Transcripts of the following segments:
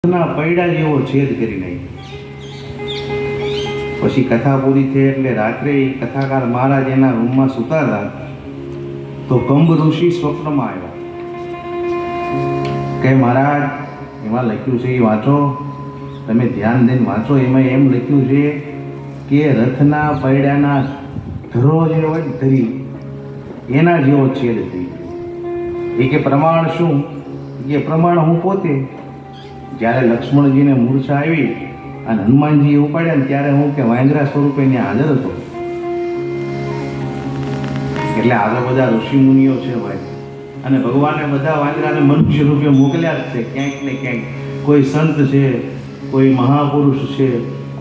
ના પૈડા જેવો છેદ કરી નાખ્યો. પછી કથા પૂરી થઈ એટલે રાત્રે કથાકાર મહારાજ એના રૂમમાં સૂતા હતા તો કંબ ઋષિ સ્વપ્નમાં આવ્યા કે મહારાજ એમાં લખ્યું છે એ વાંચો, તમે ધ્યાન દઈને વાંચો. એમાં એમ લખ્યું છે કે રથના પૈડાના ધરો જે હોય ને ધરી એના જેવો છેદ થઈ ગયો. એ કે પ્રમાણ શું? એ પ્રમાણ હું પોતે. જ્યારે લક્ષ્મણજીને મૂર્છા આવી અને હનુમાનજીએ ઉપાડ્યા ને ત્યારે હું કે વાંદરા સ્વરૂપે ત્યાં હાજર હતો. એટલે આગળ બધા ઋષિ મુનિઓ છે ભાઈ, અને ભગવાને બધા વાંદરાને મનુષ્ય રૂપે મોકલ્યા જ છે ક્યાંક ને ક્યાંક. કોઈ સંત છે, કોઈ મહાપુરુષ છે,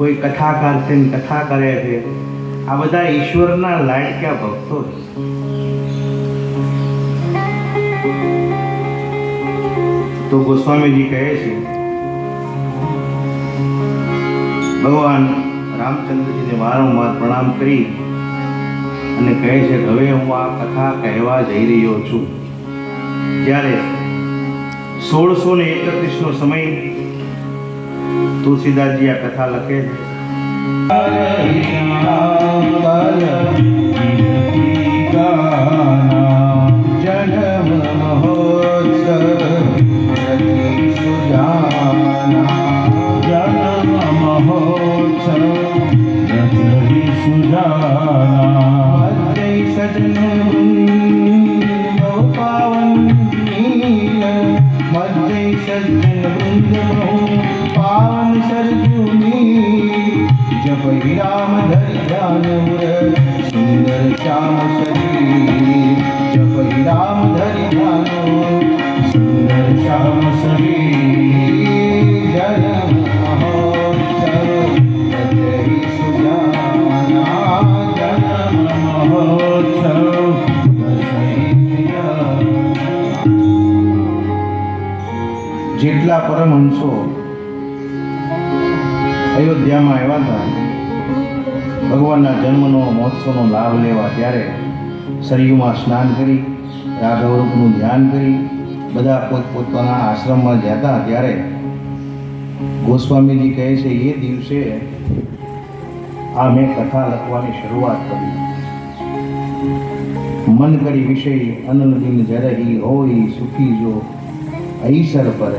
કોઈ કથાકાર છે ને કથા કરે છે. આ બધા ઈશ્વરના લાડક્યા ભક્તો છે. તો ગોસ્વામીજી કહે છે ભગવાન રામચંદ્રજીને વારંવાર પ્રણામ કરી અને કહે છે કે હવે હું આ કથા કહેવા જઈ રહ્યો છું. જ્યારે 1631નો સમય તુલસીદાસજી આ કથા લખે છે. राम धरि ध्यान सुंदर श्याम शरीर. जप राम धरि ध्यान सुंदर श्याम शरीर. जन्म महोत्सव रजहि सुजाना. जन्म महोत्सव रजहि सुजाना. જેટલા પરમહંસો અયોધ્યામાં આવ્યા હતા ભગવાનના જન્મનો મહોત્સવનો લાભ લેવા, ત્યારે સરયુમાં સ્નાન કરી રાઘવરૂપનું ધ્યાન કરી બધા પોતપોતાના આશ્રમમાં જતા. ત્યારે ગોસ્વામીજી કહે છે એ દિવસે આ મેં કથા લખવાની શરૂઆત કરી. મન કરી વિષય અનલ દિન જરહી હોય સુખી જો ઈશ્વર પર